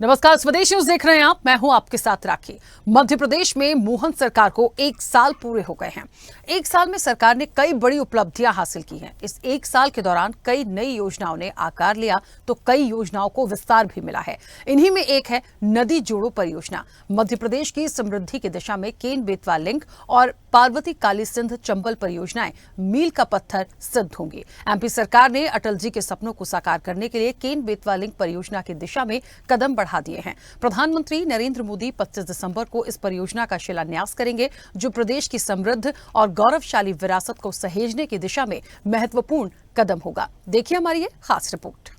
नमस्कार, स्वदेश न्यूज देख रहे हैं आप। मैं हूं आपके साथ राखी। मध्य प्रदेश में मोहन सरकार को 1 साल पूरे हो गए हैं। 1 साल में सरकार ने कई बड़ी उपलब्धियां हासिल की हैं। इस 1 साल के दौरान कई नई योजनाओं ने आकार लिया तो कई योजनाओं को विस्तार भी मिला है। इन्हीं में एक है नदी जोड़ो परियोजना। मध्य प्रदेश की समृद्धि की दिशा में केन बेतवा लिंक और पार्वती काली सिंध चंबल परियोजनाएं मील का पत्थर सिद्ध होंगी। एमपी सरकार ने अटल जी के सपनों को साकार करने के लिए केन बेतवा लिंक परियोजना की दिशा में कदम बढ़ा दिए हैं। प्रधानमंत्री नरेंद्र मोदी 25 दिसंबर को इस परियोजना का शिलान्यास करेंगे, जो प्रदेश की समृद्ध और गौरवशाली विरासत को सहेजने की दिशा में महत्वपूर्ण कदम होगा। देखिए हमारी ये खास रिपोर्ट।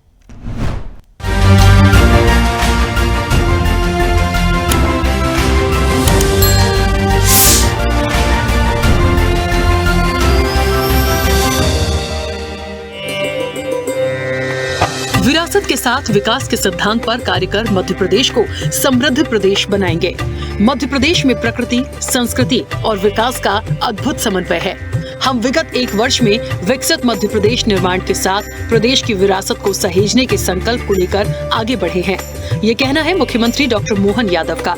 विरासत के साथ विकास के सिद्धांत पर कार्य कर मध्य प्रदेश को समृद्ध प्रदेश बनाएंगे। मध्य प्रदेश में प्रकृति, संस्कृति और विकास का अद्भुत समन्वय है। हम विगत 1 वर्ष में विकसित मध्य प्रदेश निर्माण के साथ प्रदेश की विरासत को सहेजने के संकल्प को लेकर आगे बढ़े हैं। ये कहना है मुख्यमंत्री डॉक्टर मोहन यादव का।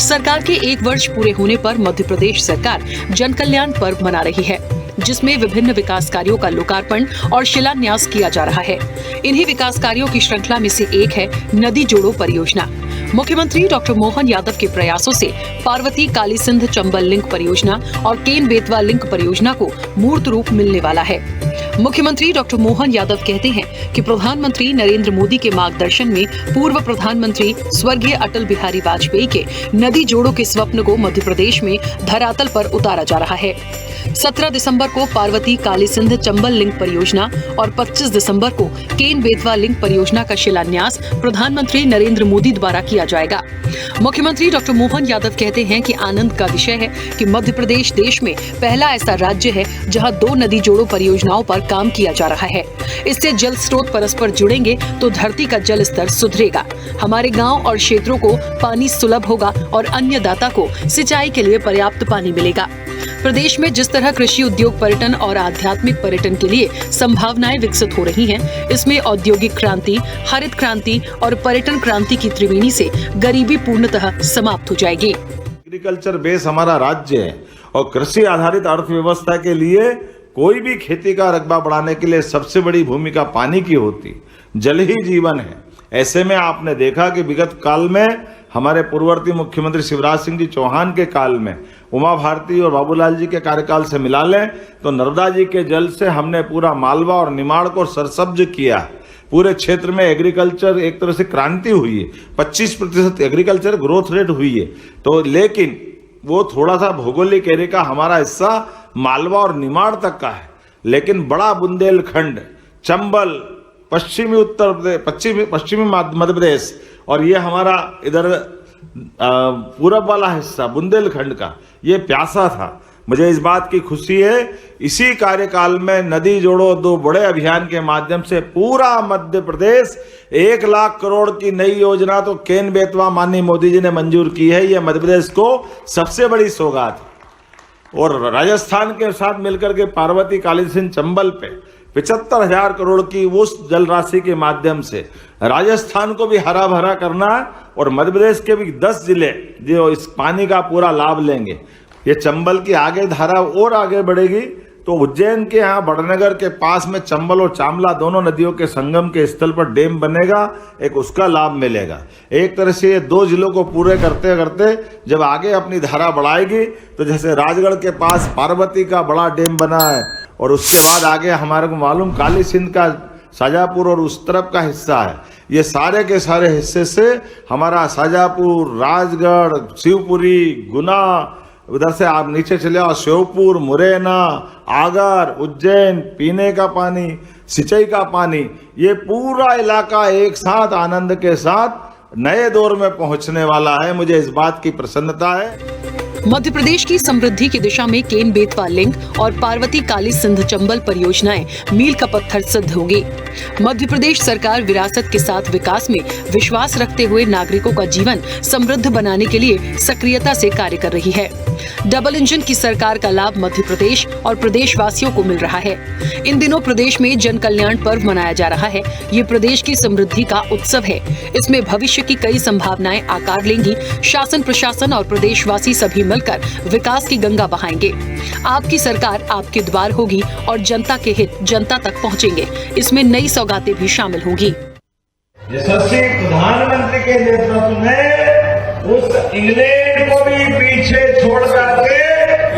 सरकार के 1 वर्ष पूरे होने पर मध्य प्रदेश सरकार जन कल्याण पर्व मना रही है, जिसमें विभिन्न विकास कार्यों का लोकार्पण और शिलान्यास किया जा रहा है। इन्हीं विकास कार्यों की श्रृंखला में से एक है नदी जोड़ो परियोजना। मुख्यमंत्री डॉक्टर मोहन यादव के प्रयासों से पार्वती काली सिंध चंबल लिंक परियोजना और केन बेतवा लिंक परियोजना को मूर्त रूप मिलने वाला है। मुख्यमंत्री डॉक्टर मोहन यादव कहते हैं कि प्रधानमंत्री नरेंद्र मोदी के मार्गदर्शन में पूर्व प्रधानमंत्री स्वर्गीय अटल बिहारी वाजपेयी के नदी जोड़ो के स्वप्न को मध्य प्रदेश में धरातल पर उतारा जा रहा है। 17 दिसंबर को पार्वती काली सिंध चंबल लिंक परियोजना और 25 दिसंबर को केन बेतवा लिंक परियोजना का शिलान्यास प्रधानमंत्री नरेंद्र मोदी द्वारा किया जाएगा। मुख्यमंत्री डॉक्टर मोहन यादव कहते हैं कि आनंद का विषय है कि मध्य प्रदेश देश में पहला ऐसा राज्य है जहां 2 नदी जोड़ो परियोजनाओं पर काम किया जा रहा है। इससे जल स्रोत परस्पर जुड़ेंगे तो धरती का जल स्तर सुधरेगा, हमारे गाँव और क्षेत्रों को पानी सुलभ होगा और अन्य दाता को सिंचाई के लिए पर्याप्त पानी मिलेगा। प्रदेश में जिस तरह कृषि उद्योग, पर्यटन और आध्यात्मिक पर्यटन के लिए संभावनाएं विकसित हो रही हैं, इसमें औद्योगिक क्रांति, हरित क्रांति और पर्यटन क्रांति की त्रिवेणी से गरीबी पूर्णतः समाप्त हो जाएगी। एग्रीकल्चर बेस हमारा राज्य है और कृषि आधारित अर्थव्यवस्था के लिए कोई भी खेती का रकबा बढ़ाने के लिए सबसे बड़ी भूमिका पानी की होती। जल ही जीवन है। ऐसे में आपने देखा कि विगत काल में हमारे पूर्ववर्ती मुख्यमंत्री शिवराज सिंह जी चौहान के काल में उमा भारती और बाबूलाल जी के कार्यकाल से मिला लें तो नर्मदा जी के जल से हमने पूरा मालवा और निमाड़ को सरसब्ज किया। पूरे क्षेत्र में एग्रीकल्चर एक तरह से क्रांति हुई है। 25% एग्रीकल्चर ग्रोथ रेट हुई है। तो लेकिन वो थोड़ा सा भौगोलिक एरिया का हमारा हिस्सा मालवा और निमाड़ तक का है, लेकिन बड़ा बुंदेलखंड, चंबल, पश्चिमी मध्य प्रदेश और ये हमारा इधर पूरब वाला हिस्सा बुंदेलखंड का ये प्यासा था। मुझे इस बात की खुशी है, इसी कार्यकाल में नदी जोड़ो 2 बड़े अभियान के माध्यम से पूरा मध्य प्रदेश 1 लाख करोड़ की नई योजना तो केन बेतवा माननीय मोदी जी ने मंजूर की है। ये मध्य प्रदेश को सबसे बड़ी सौगात है। और राजस्थान के साथ मिलकर के पार्वती काली सिंध चंबल पे 75,000 करोड़ की उस जल राशि के माध्यम से राजस्थान को भी हरा भरा करना है और मध्य प्रदेश के भी 10 जिले जो इस पानी का पूरा लाभ लेंगे। ये चंबल की आगे धारा और आगे बढ़ेगी तो उज्जैन के यहाँ बड़नगर के पास में चंबल और चामला दोनों नदियों के संगम के स्थल पर डैम बनेगा, एक उसका लाभ मिलेगा। एक तरह से ये 2 जिलों को पूरे करते करते जब आगे अपनी धारा बढ़ाएगी तो जैसे राजगढ़ के पास पार्वती का बड़ा डैम बना है और उसके बाद आगे हमारे को मालूम काली सिंध का शाजापुर और उस तरफ का हिस्सा है। ये सारे के सारे हिस्से से हमारा शाजापुर, राजगढ़, शिवपुरी, गुना, उधर से आप नीचे चले आओ श्योपुर, मुरैना, आगर, उज्जैन, पीने का पानी, सिंचाई का पानी, ये पूरा इलाका एक साथ आनंद के साथ नए दौर में पहुंचने वाला है। मुझे इस बात की प्रसन्नता है। मध्य प्रदेश की समृद्धि की दिशा में केन बेतवा लिंक और पार्वती काली सिंध चंबल परियोजनाएं मील का पत्थर सिद्ध होगी। मध्य प्रदेश सरकार विरासत के साथ विकास में विश्वास रखते हुए नागरिकों का जीवन समृद्ध बनाने के लिए सक्रियता से कार्य कर रही है। डबल इंजन की सरकार का लाभ मध्य प्रदेश और प्रदेशवासियों को मिल रहा है। इन दिनों प्रदेश में जन कल्याण पर्व मनाया जा रहा है। ये प्रदेश की समृद्धि का उत्सव है। इसमें भविष्य की कई संभावनाएं आकार लेंगी। शासन, प्रशासन और प्रदेशवासी सभी मिलकर विकास की गंगा बहाएंगे। आपकी सरकार आपके द्वार होगी और जनता के हित जनता तक पहुँचेंगे। इसमें नई सौगातें भी शामिल होंगी। यशस्वी प्रधानमंत्री के नेतृत्व में उस इंग्लैंड को भी पीछे छोड़ करके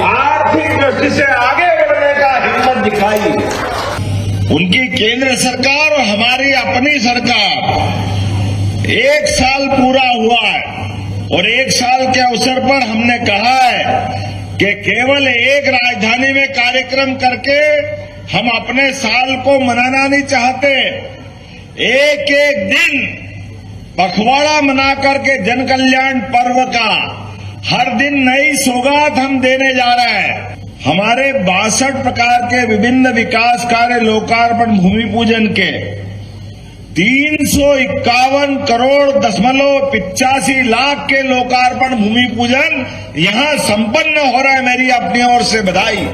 आर्थिक दृष्टि से आगे बढ़ने का हिम्मत दिखाई। उनकी केंद्र सरकार और हमारी अपनी सरकार 1 साल पूरा हुआ है और 1 साल के अवसर पर हमने कहा है कि केवल एक राजधानी में कार्यक्रम करके हम अपने साल को मनाना नहीं चाहते। एक एक दिन पखवाड़ा मना करके जन कल्याण पर्व का हर दिन नई सौगात हम देने जा रहे हैं। हमारे 62 प्रकार के विभिन्न विकास कार्य लोकार्पण भूमि पूजन के 351 करोड़ 85 लाख के लोकार्पण भूमि पूजन यहां संपन्न हो रहा है। मेरी अपनी ओर से बधाई।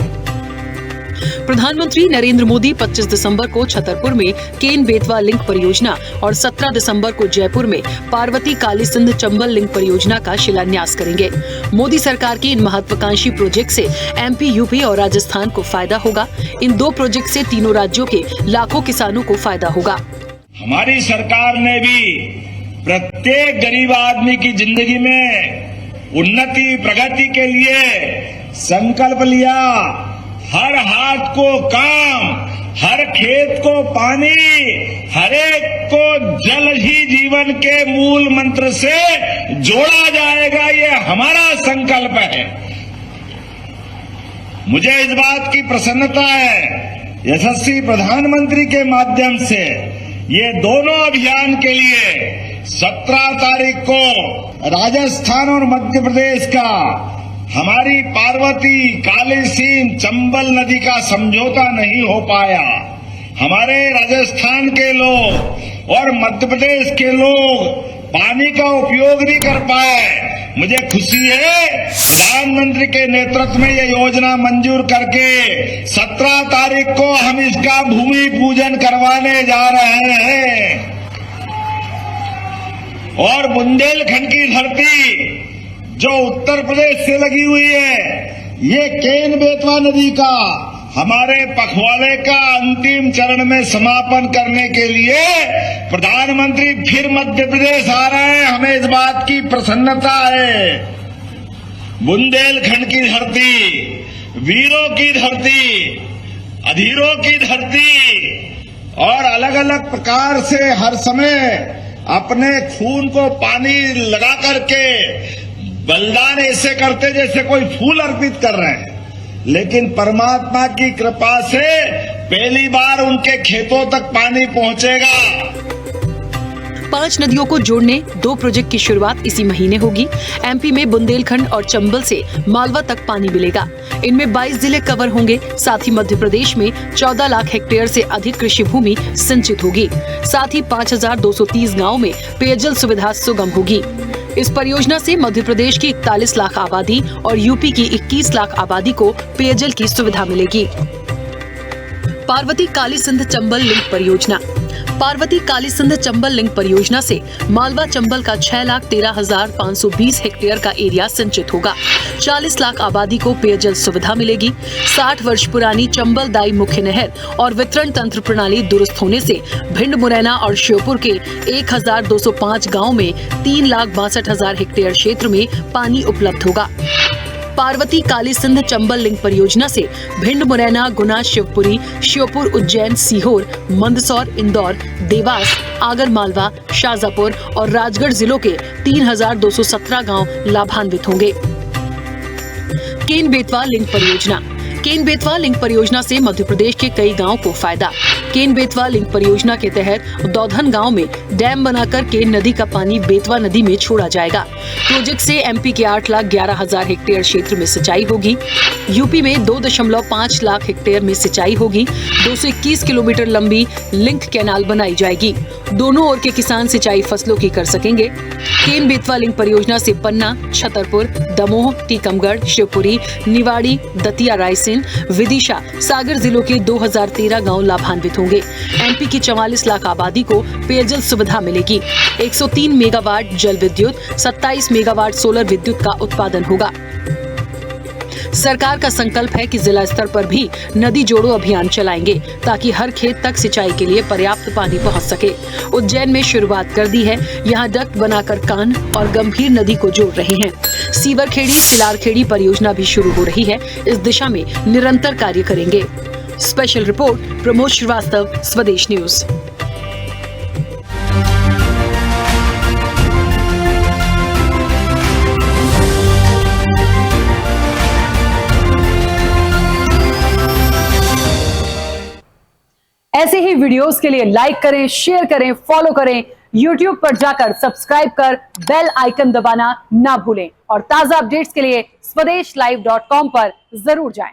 प्रधानमंत्री नरेंद्र मोदी 25 दिसंबर को छतरपुर में केन बेतवा लिंक परियोजना और 17 दिसंबर को जयपुर में पार्वती काली सिंध चंबल लिंक परियोजना का शिलान्यास करेंगे। मोदी सरकार की इन महत्वाकांक्षी प्रोजेक्ट से एमपी, यूपी और राजस्थान को फायदा होगा। इन 2 प्रोजेक्ट से तीनों राज्यों के लाखों किसानों को फायदा होगा। हमारी सरकार ने भी प्रत्येक गरीब आदमी की जिंदगी में उन्नति, प्रगति के लिए संकल्प लिया। हर हाथ को काम, हर खेत को पानी, हर एक को जल ही जीवन के मूल मंत्र से जोड़ा जाएगा, ये हमारा संकल्प है। मुझे इस बात की प्रसन्नता है, यशस्वी प्रधानमंत्री के माध्यम से ये दोनों अभियान के लिए 17 तारीख को राजस्थान और मध्य प्रदेश का हमारी पार्वती काली सिंध चंबल नदी का समझौता नहीं हो पाया। हमारे राजस्थान के लोग और मध्य प्रदेश के लोग पानी का उपयोग नहीं कर पाए। मुझे खुशी है प्रधानमंत्री के नेतृत्व में ये योजना मंजूर करके 17 तारीख को हम इसका भूमि पूजन करवाने जा रहे हैं। और बुंदेलखंड की धरती जो उत्तर प्रदेश से लगी हुई है, ये केन बेतवा नदी का हमारे पखवाड़े का अंतिम चरण में समापन करने के लिए प्रधानमंत्री फिर मध्य प्रदेश आ रहे हैं। हमें इस बात की प्रसन्नता है। बुंदेलखंड की धरती, वीरों की धरती, अधीरों की धरती और अलग अलग प्रकार से हर समय अपने खून को पानी लगा करके बलिदान ऐसे करते जैसे कोई फूल अर्पित कर रहे हैं, लेकिन परमात्मा की कृपा से पहली बार उनके खेतों तक पानी पहुंचेगा। 5 नदियों को जोड़ने 2 प्रोजेक्ट की शुरुआत इसी महीने होगी। एमपी में बुंदेलखंड और चंबल से मालवा तक पानी मिलेगा। इनमें 22 जिले कवर होंगे। साथ ही मध्य प्रदेश में 14 लाख हेक्टेयर से अधिक कृषि भूमि सिंचित होगी। साथ ही 5230 गाँव में पेयजल सुविधा सुगम होगी। इस परियोजना से मध्य प्रदेश की 41 लाख आबादी और यूपी की 21 लाख आबादी को पेयजल की सुविधा मिलेगी। पार्वती काली सिंध चंबल लिंक परियोजना। पार्वती काली सिंध चंबल लिंक परियोजना से मालवा चंबल का 6,13,520 हेक्टेयर का एरिया सिंचित होगा। 40 लाख आबादी को पेयजल सुविधा मिलेगी। 60 वर्ष पुरानी चंबल दाई मुख्य नहर और वितरण तंत्र प्रणाली दुरुस्त होने से भिंड, मुरैना और श्योपुर के 1,205 गाँव में 3,62,000 हेक्टेयर क्षेत्र में पानी उपलब्ध होगा। पार्वती काली सिंध चंबल लिंक परियोजना से भिंड, मुरैना, गुना, शिवपुरी, श्योपुर, उज्जैन, सीहोर, मंदसौर, इंदौर, देवास, आगर मालवा, शाजापुर और राजगढ़ जिलों के 3,217 गांव लाभान्वित होंगे। केन बेतवा लिंक परियोजना। केन बेतवा लिंक परियोजना से मध्य प्रदेश के कई गांवों को फायदा। केन बेतवा लिंक परियोजना के तहत दौधन गांव में डैम बनाकर केन नदी का पानी बेतवा नदी में छोड़ा जाएगा। प्रोजेक्ट से एमपी के 8,11,000 हेक्टेयर क्षेत्र में सिंचाई होगी। यूपी में 2.5 लाख हेक्टेयर में सिंचाई होगी। 221 किलोमीटर लंबी लिंक कैनाल बनाई जाएगी। दोनों ओर के किसान सिंचाई फसलों की कर सकेंगे। केन बेतवा लिंक परियोजना से पन्ना, छतरपुर, दमोह, टीकमगढ़, शिवपुरी, निवाड़ी, दतिया, रायसेन, विदिशा, सागर जिलों के 2013 गांव लाभान्वित होंगे। एमपी की 44 लाख आबादी को पेयजल सुविधा मिलेगी। 103 मेगावाट जल विद्युत, 27 मेगावाट सोलर विद्युत का उत्पादन होगा। सरकार का संकल्प है कि जिला स्तर पर भी नदी जोड़ो अभियान चलाएंगे ताकि हर खेत तक सिंचाई के लिए पर्याप्त पानी पहुंच सके। उज्जैन में शुरुआत कर दी है। यहां डक्ट बनाकर कान और गंभीर नदी को जोड़ रहे हैं। सीवरखेड़ी, सिलारखेड़ी परियोजना भी शुरू हो रही है। इस दिशा में निरंतर कार्य करेंगे। स्पेशल रिपोर्ट प्रमोद श्रीवास्तव, स्वदेश न्यूज। ऐसे ही वीडियोस के लिए लाइक करें, शेयर करें, फॉलो करें। YouTube पर जाकर सब्सक्राइब कर बेल आइकन दबाना ना भूलें और ताजा अपडेट्स के लिए swedeshlive.com पर जरूर जाएं।